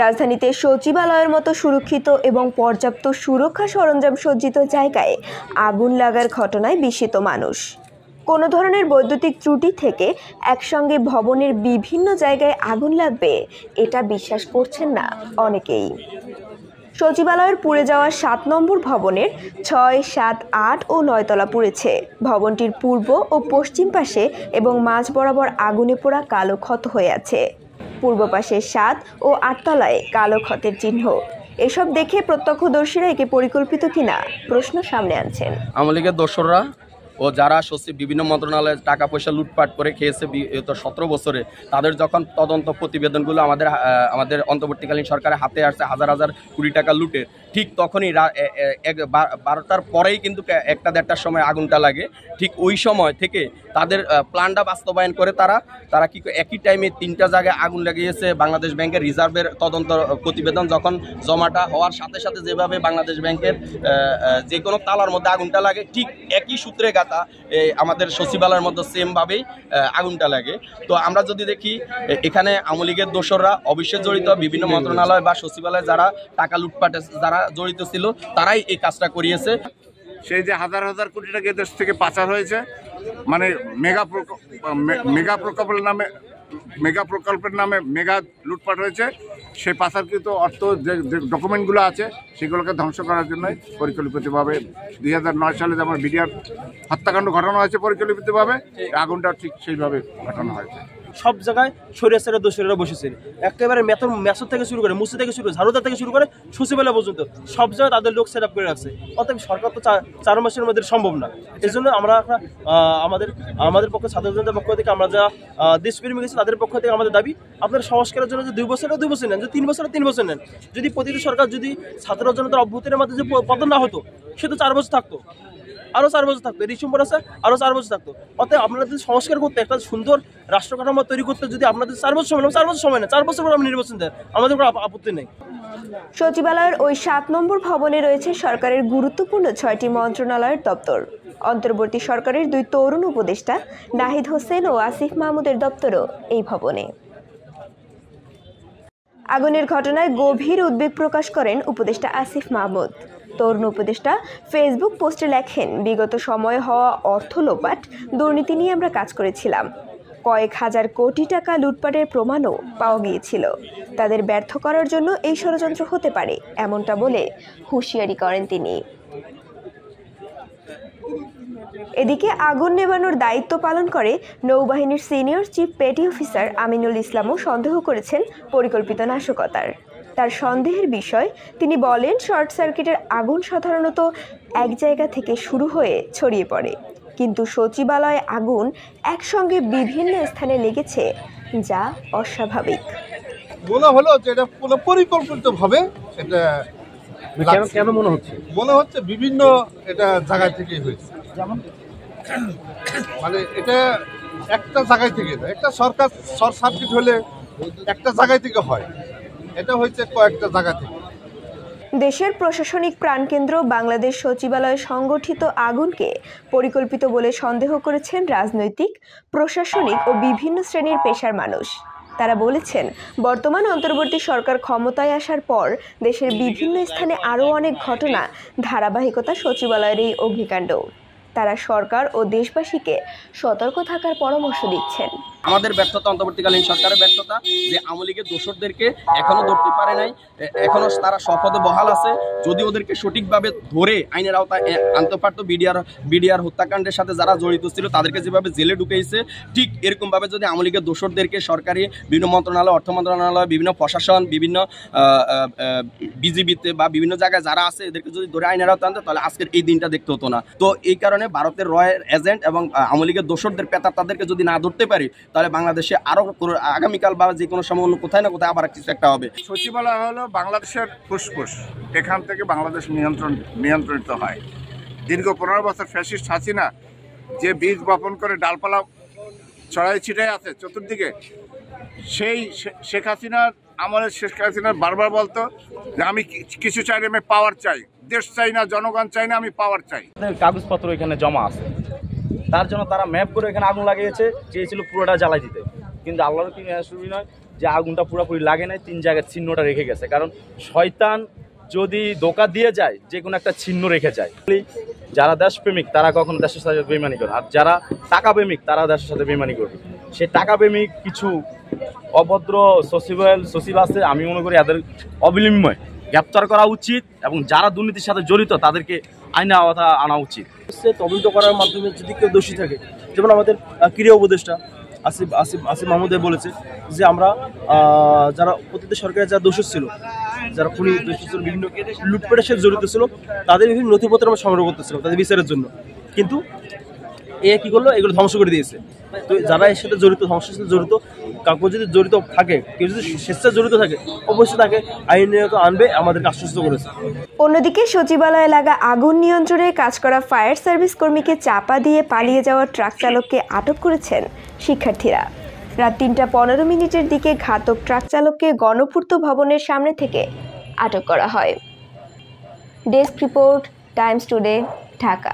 রাজধানীতে সচিবালয়ের মতো সুরক্ষিত এবং পর্যাপ্ত সুরক্ষা সরঞ্জাম সজ্জিত জায়গায় আগুন লাগার ঘটনায় বিস্মিত মানুষ। কোনো ধরনের বৈদ্যুতিক ত্রুটি থেকে একসঙ্গে ভবনের বিভিন্ন জায়গায় আগুন লাগবে এটা বিশ্বাস করছেন না অনেকেই। সচিবালয়ের পুড়ে যাওয়া 7 নম্বর ভবনের 6, 7, 8 ও 9 তলা পুড়েছে। ভবনটির পূর্ব ও পশ্চিম পাশে এবং মাঝ বরাবর আগুনে পোড়া কালো ক্ষত হয়ে আছে। পূর্ব পাশে 7 ও 8 তলায় কালো ক্ষতের চিহ্ন। এসব দেখে প্রত্যক্ষদর্শীরা একে পরিকল্পিত কিনা প্রশ্ন সামনে আনছেন। আওয়ামী লীগের দোসররা ও যারা সচিব বিভিন্ন মন্ত্রণালয়ের টাকা পয়সা লুটপাট করে খেয়েছে 17 বছরে, তাদের যখন তদন্ত প্রতিবেদনগুলো আমাদের অন্তর্বর্তীকালীন সরকারের হাতে আসছে হাজার হাজার কোটি টাকা লুটে, ঠিক তখনই 12টার পরেই কিন্তু 1-1:30টার সময় আগুনটা লাগে। ঠিক ওই সময় থেকে তাদের প্ল্যানটা বাস্তবায়ন করে তারা কি একই টাইমে 3টা জায়গায় আগুন লাগিয়েছে। বাংলাদেশ ব্যাংকের রিজার্ভের তদন্ত প্রতিবেদন যখন জমাটা হওয়ার সাথে সাথে যেভাবে বাংলাদেশ ব্যাংকের যে কোনো তালার মধ্যে আগুনটা লাগে, ঠিক একই সূত্রে গাথা আমাদের সচিবালয়ের মধ্যে সেমভাবেই আগুনটা লাগে। তো আমরা যদি দেখি এখানে আওয়ামী লীগের দোসররা অবশ্যই জড়িত, বিভিন্ন মন্ত্রণালয় বা সচিবালয়ে যারা টাকা লুটপাটে যারা জড়িত ছিল তারাই এই কাজটা করিয়েছে। সেই যে হাজার হাজার কোটি টাকা দেশ থেকে পাচার হয়েছে, মানে মেগা প্রকল্পের নামে মেগা লুটপাট হয়েছে, সেই পাচারকৃত অর্থ যে ডকুমেন্টগুলো আছে সেগুলোকে ধ্বংস করার জন্য পরিকল্পিতভাবে 2009 সালে যেমন বিডিআর হত্যাকাণ্ড ঘটানো হয়েছে, পরিকল্পিতভাবে আগুনটা ঠিক সেইভাবে ঘটানো হয়েছে। সব জায়গায় সরিয়াছেরা দোষীরা বসেছে, একেবারে মেসর থেকে শুরু করে মুসি থেকে শুরু করে ঝাড়ুদার থেকে শুরু করে সচিবালয় পর্যন্ত সব জায়গায় তাদের লোক সেট আপ করে রাখছে। অতএব সরকার তো 4 মাসের মধ্যে সম্ভব না। এই জন্য আমরা আমাদের পক্ষে ছাত্র জনতার পক্ষ থেকে আমরা যা দেশপ্রেমী গেছি তাদের পক্ষ থেকে আমাদের দাবি, আপনার সংস্কারের জন্য যে 2 বছরে 2 বছর নেন, যে 3 বছরে 3 বছর নেন। যদি প্রতিটি সরকার যদি ছাত্র জনতার অভ্যুত্থানের মধ্যে যে পতন না হতো, সে তো 4 বছর থাকতো, আরও 4 বছর থাকতো, ডিসেম্বর আছে আরও 4 বছর থাকতো। অতএব আপনারা যদি সংস্কার করতে, একটা সুন্দর রাষ্ট্র কাঠামো তৈরি করতে যদি আপনাদের 4 বছর সময় 4 বছর সময় না, 4 বছর পর আপনি নির্বাচন দেন, আমাদের কোনো আপত্তি নেই। সচিবালয়ের ওই 7 নম্বর ভবনে রয়েছে সরকারের গুরুত্বপূর্ণ 6টি মন্ত্রণালয়ের দপ্তর। অন্তর্বর্তী সরকারের 2 তরুণ উপদেষ্টা নাহিদ হোসেন ও আসিফ মাহমুদের দপ্তরও এই ভবনে। আগুনের ঘটনায় গভীর উদ্বেগ প্রকাশ করেন উপদেষ্টা আসিফ মাহমুদ। তরুণ উপদেষ্টা ফেসবুক পোস্টে লেখেন, বিগত সময়ে হওয়া অর্থ লোপাট দুর্নীতি নিয়ে আমরা কাজ করেছিলাম। কয়েক হাজার কোটি টাকা লুটপাটের প্রমাণও পাওয়া গিয়েছিল। তাদের ব্যর্থ করার জন্য এই ষড়যন্ত্র হতে পারে এমনটা বলে হুঁশিয়ারি করেন তিনি। এদিকে আগুন নেভানোর দায়িত্ব পালন করে নৌবাহিনীর senior chief petty officer Aminul ইসলামও সন্দেহ করেছেন পরিকল্পিত নাশকতার। তার সন্দেহের বিষয় তিনি বলেন, শর্ট সার্কিটের আগুন সাধারণত এক জায়গা থেকে শুরু হয়ে ছড়িয়ে পড়ে, কিন্তু সচিবালয়ে আগুন একসঙ্গে বিভিন্ন স্থানে লেগেছে, যা অস্বাভাবিক। মনে হলো যে এটা কোনো পরিকল্পিতভাবে এটা কেন মনে হচ্ছে বিভিন্ন এটা জায়গা থেকেই হয়েছে। যেমন মানে এটা একটা জায়গায় থেকে না, একটা সরকার শর্ট সার্কিট হলে একটা জায়গায় থেকে হয়, এটা হচ্ছে কয়েকটা জায়গা থেকে। দেশের প্রশাসনিক প্রাণকেন্দ্র বাংলাদেশ সচিবালয়ে সংগঠিত আগুনকে পরিকল্পিত বলে সন্দেহ করেছেন রাজনৈতিক, প্রশাসনিক ও বিভিন্ন শ্রেণীর পেশার মানুষ। তারা বলেছেন, বর্তমান অন্তর্বর্তী সরকার ক্ষমতায় আসার পর দেশের বিভিন্ন স্থানে আরও অনেক ঘটনা ধারাবাহিকতা সচিবালয়ের এই অগ্নিকাণ্ড। তারা সরকার ও দেশবাসীকে সতর্ক থাকার পরামর্শ দিচ্ছেন। আমাদের ব্যর্থতা, অন্তর্বর্তীকালীন সরকারের ব্যর্থতা যে আওয়ামী লীগের দোসরদেরকে এখনো ধরতে পারে নাই, এখনো তারা শপথে বহাল আছে। যদি ওদেরকে সঠিকভাবে ধরে আইনের আওতায় আনতে পারতো, বিডিআর হত্যাকাণ্ডের সাথে যারা জড়িত ছিল তাদেরকে যেভাবে জেলে ঢুকেছে, ঠিক এরকমভাবে যদি আওয়ামী লীগের দোসরদেরকে সরকারি বিভিন্ন মন্ত্রণালয়, অর্থ মন্ত্রণালয়, বিভিন্ন প্রশাসন, বিভিন্ন বিজিবিতে বা বিভিন্ন জায়গায় যারা আছে এদেরকে যদি ধরে আইনের আওতায় আনতো, তাহলে আজকের এই দিনটা দেখতে হতো না। তো এই কারণে ভারতের রয়ের এজেন্ট এবং আওয়ামী লীগের দোসরদের পেতার তাদেরকে যদি না ধরতে পারি, তাহলে বাংলাদেশে আরো আগামীকাল বা যে কোনো সময় কোথায় না কোথায় আবার কিছু একটা হবে। সচিবালয় হলো বাংলাদেশের ফুসফুস, এখান থেকে বাংলাদেশ নিয়ন্ত্রিত হয়। দীর্ঘ 15 বছর ফ্যাসিস্ট হাসিনা যে বীজ বপন করে ডালপালা ছড়াই ছিটাই আছে চতুর্দিকে, সেই শেখ হাসিনার আমলের শেখ হাসিনার বারবার বলতো যে আমি কিছু চাই, আমি পাওয়ার চাই, দেশ চাই না, জনগণ চাই না, আমি পাওয়ার চাই। কাগজপত্র এখানে জমা আছে, তার জন্য তারা ম্যাপ করে এখানে আগুন লাগিয়েছে, চেয়েছিল পুরোটা জ্বালাই দিতে। কিন্তু আল্লাহর কি শুরু নয়, যে আগুনটা পুরোপুরি লাগে নাই, 3 জায়গায় চিহ্নটা রেখে গেছে। কারণ শয়তান যদি ধোঁকা দিয়ে যায় যে কোনো একটা চিহ্ন রেখে যায়। যারা দেশপ্রেমিক তারা কখনো দেশের সাথে বেইমানি করে, আর যারা টাকা প্রেমিক তারা দেশের সাথে বেইমানি করবে। সেই টাকা প্রেমিক কিছু অভদ্র সচিব আছে, আমি মনে করি এদের অবিলম্বে গ্রেপ্তার করা উচিত এবং যারা দুর্নীতির সাথে জড়িত তাদেরকে আইনে আওতা আনা উচিত। তদন্ত করার মাধ্যমে যদি কেউ দোষী থাকে, যেমন আমাদের ক্রীড়া উপদেষ্টা আসিফ মাহমুদ বলেছে যে আমরা যারা অতীত সরকারের যারা দোষী ছিল, যারা খুনি দোষী ছিল, বিভিন্ন লুটপাটের সাথে জড়িত ছিল, তাদের বিভিন্ন নথিপত্র আমরা সংগ্রহ করতেছিলাম তাদের বিচারের জন্য। কিন্তু এ কি করলো, এগুলো ধ্বংস করে দিয়েছে। তো যারা এর সাথে জড়িত, ধ্বংসের সাথে জড়িত, কাউকে যদি জড়িত থাকে, কেউ যদি স্বেচ্ছায় জড়িত থাকে, অবশ্যই তাকে আইনত আনবে, আমাদেরকে আশ্বস্ত করেছে। অন্যদিকে সচিবালয়ে লাগা আগুন নিয়ন্ত্রণে কাজ করা ফায়ার সার্ভিস কর্মীকে চাপা দিয়ে পালিয়ে যাওয়া ট্রাক চালককে আটক করেছেন শিক্ষার্থীরা। রাত 3:15 দিকে ঘাতক ট্রাক চালককে গণপূর্ত ভবনের সামনে থেকে আটক করা হয়। Desk report, Times today, Dhaka.